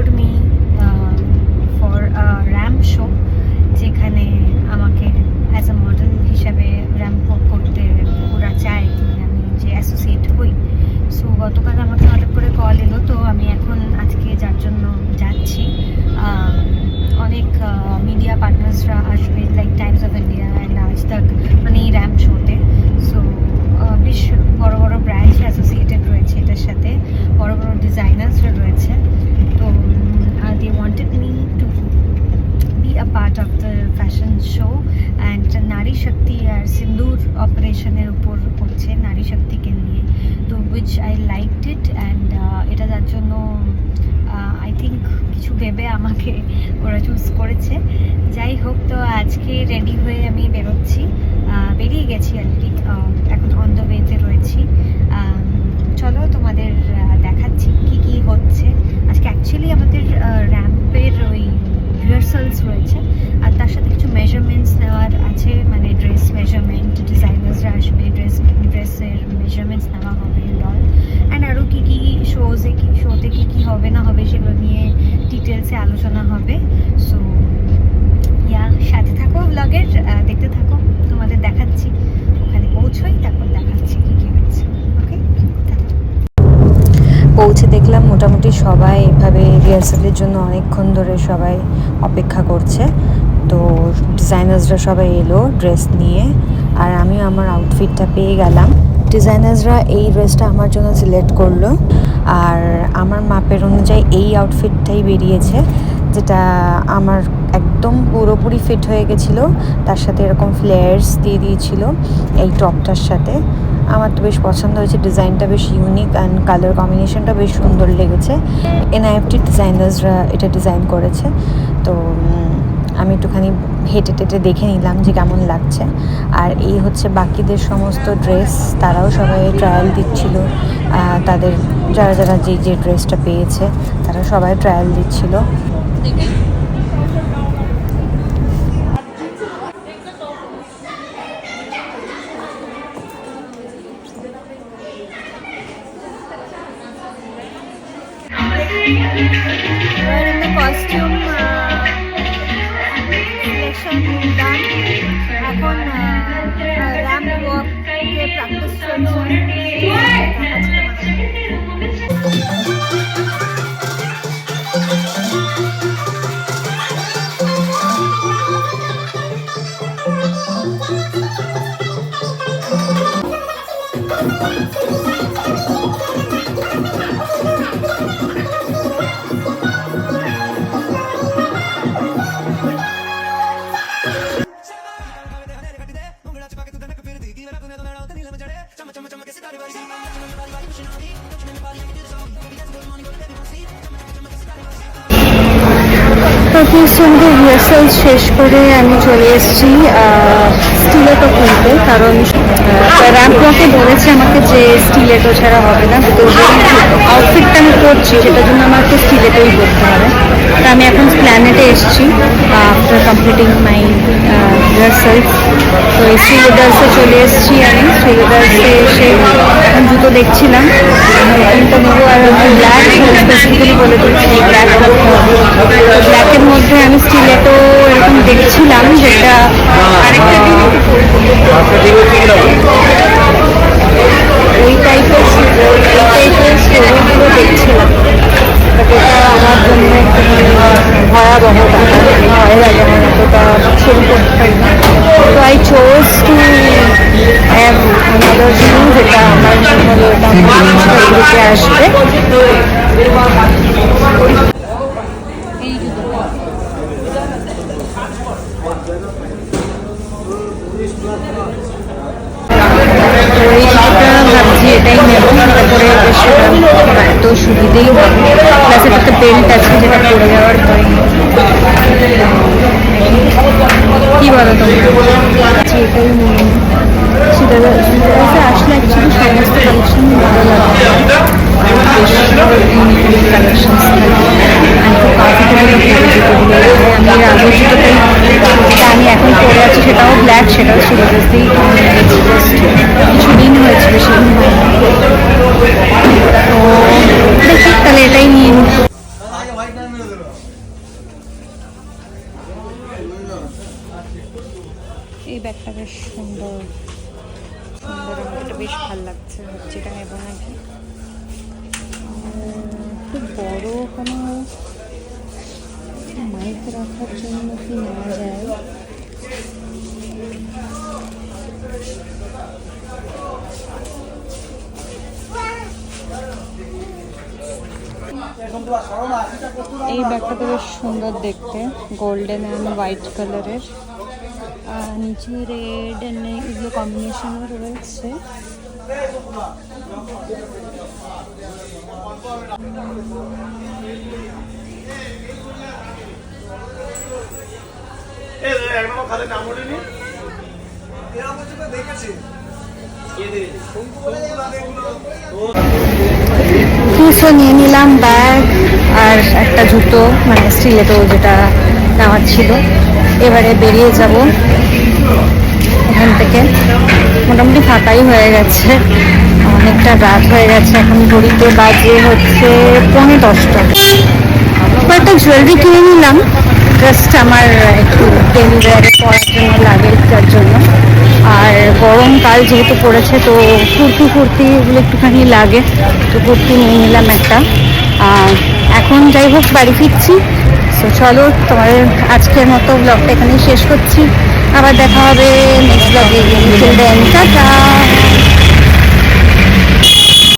called me for a ramp show, যেখানে আমাকে as a model হিসাবে র্যাম্প ওয়াক করতে ওরা চায় আমি যে অ্যাসোসিয়েট হই। সো গতকাল আমাকে হঠাৎ করে কল এলো, তো আমি এখন আজকে যার জন্য যাচ্ছি। অনেক মিডিয়া পার্টনার্সরা আসবে, like Times of India and আজ তাক, মানে এই র্যাম্প শোতে। সো বেশ বড় বড় ব্র্যান্ডস অ্যাসোসিয়েটেড রয়েছে এটার সাথে, বড় বড় ডিজাইনার্সরা রয়েছে। তো they wanted me to be a part of the fashion show and নারী শক্তি আর সিন্দুর অপারেশনের উপর করছে, নারী শক্তিকে নিয়ে। তো which I liked it and এটা যার জন্য আই থিঙ্ক কিছু ভেবে আমাকে ওরা চুজ করেছে। যাই হোক, তো আজকে রেডি হয়ে আমি বেরোচ্ছি, বেরিয়ে গেছি অলরেডি, এখন অন দ্য ওয়েতে রয়েছি। চলো তোমাদের দেখাচ্ছি কি কি হচ্ছে আজকে। অ্যাকচুয়ালি আমাদের র্যাম্পের ওই রিহার্সালস রয়েছে, আর তার সাথে কিছু মেজারমেন্টস নেওয়ার আছে, মানে ড্রেস মেজারমেন্ট, ডিজাইনার্সরা আসবে, ড্রেসের মেজারমেন্টস নেওয়া হবে অল, অ্যান্ড আরও কী কী শোতে কী হবে না হবে সেগুলো নিয়ে ডিটেলসে আলোচনা হবে। সো সাথে থাকো ব্লগের, দেখতে থাকো, তোমাদের দেখাচ্ছি। ওখানে পৌঁছোই, তারপর দেখাচ্ছি কী কী হচ্ছে। ওকে, পৌঁছে দেখলাম মোটামুটি সবাই এভাবে রিহার্সালের জন্য অনেকক্ষণ ধরে সবাই অপেক্ষা করছে। তো ডিজাইনার্সরা সবাই এলো ড্রেস নিয়ে, আর আমিও আমার আউটফিটটা পেয়ে গেলাম। ডিজাইনার্সরা এই ড্রেসটা আমার জন্য সিলেক্ট করলো, আর আমার মাপের অনুযায়ী এই আউটফিটটাই বেরিয়েছে, যেটা আমার একদম পুরোপুরি ফিট হয়ে গেছিলো। তার সাথে এরকম ফ্লেয়ার্স দিয়ে দিয়েছিল এই টপটার সাথে। আমার তো বেশ পছন্দ হয়েছে, ডিজাইনটা বেশ ইউনিক অ্যান্ড কালার কম্বিনেশনটা বেশ সুন্দর লেগেছে। এনআইএফটি ডিজাইনার্সরা এটা ডিজাইন করেছে। তো আমি একটুখানি হেঁটে টেটে দেখে নিলাম যে কেমন লাগছে। আর এই হচ্ছে বাকিদের সমস্ত ড্রেস, তারাও সবাই ট্রায়াল দিচ্ছিল। তাদের যারা যারা যে ড্রেসটা পেয়েছে তারা সবাই ট্রায়াল দিচ্ছিল। কস্টিউম সিলেকশন ডান, এখন র্যাম্প ওয়াকের প্র্যাকটিস চলছে। প্রতিষ্ঠানকে রিহার্সাল শেষ করে আমি চলে এসেছি স্টিলেটো কিনতে, কারণ র্যাম্প ওয়াকে বলেছে আমাকে যে স্টিলেটো ছাড়া হবে না। তো আউটফিটটা আমি করছি, সেটার জন্য আমাকে স্টিলেটোই করতে হবে। তো আমি এখন প্ল্যানেটে এসেছি আফটার কমপ্লিটিং মাই রিহার্সালস। তো এই শ্রীলেদার্সে চলে এসেছি আমি। শ্রীলেদার্সে এসে এখন জুতো দেখছিলাম, তো নেবো। আর ব্ল্যাক স্পেসিফিক্যালি বলে দিচ্ছি ব্ল্যাক করতে হবে। ব্ল্যাকের মধ্যে আমি স্টিলেটো এরকম দেখছিলাম, যেটা ওই টাইপের স্টোরিগুলো দেখছিলাম। বাট এটা আমার জন্য একটু ভয়াবহ ব্যাপার, ভয় লাগে আমার এতটা শুরু করতে পারি না। তো I chose to have another shoe, যেটা আমার মনে হলো এটা গ্রুপে আসবে। ভাবছি এটাই নেব, তারপরে বেশ এত সুবিধেই হবে। প্লাস একটা বেল্ট আছে যেটা পরে যাওয়ার ভয় নেই। কী বলো তুমি? এটাই নিয়ে শ্রীলেদার্সে আসলে অ্যাকচুয়ালি সমস্ত কালেকশন ভালো লাগে, বেশ ইউনিক কালেকশনস থাকে। আমি খুব কমফর্টেবল জুতোগুলো। আমি এর আগের জুতোটাই, যেটা আমি এখন পরে আছি সেটাও ব্ল্যাক, সেটাও শ্রীলেদার্সেই জাস্ট কিছুদিন হয়েছে, বেশি দিন হয়নি। তো দেখি তাহলে এটাই নিয়ে নিই। বেশ সুন্দর সুন্দর, আমার এটা বেশ ভালো লাগছে, যেটা নেবো নাকি। খুব বড় কোনো মাইক রাখার জন্য কি নেওয়া যায়? এই ব্যাগটা তো বেশ সুন্দর দেখতে, গোল্ডেন অ্যান্ড হোয়াইট কালারের, নিচে রেড অ্যান্ড এগুলো কম্বিনেশনও রয়েছে। কিছু নিয়ে নিলাম, ব্যাগ আর একটা জুতো, মানে স্টিলেটো যেটা নেওয়ার ছিল। এবারে বেরিয়ে যাব এখান থেকে। মোটামুটি ফাঁকাই হয়ে গেছে, অনেকটা রাত হয়ে গেছে, এখন ঘড়িতে বাজে হচ্ছে 10:45। কয়েকটা জুয়েলারি কিনে নিলাম, জাস্ট আমার একটু ডেলি ওয়্যারে পরার জন্য লাগে, তার জন্য। আর গরমকাল যেহেতু পড়েছে, তো কুর্তি এগুলো একটুখানি লাগে, তো কুর্তি নিয়ে নিলাম একটা। এখন যাই হোক বাড়ি ফিরছি। তো চলো, তোমাদের আজকের মতো ব্লগটা এখানেই শেষ করছি, আবার দেখা হবে নেক্সট ব্লগে। টাটা।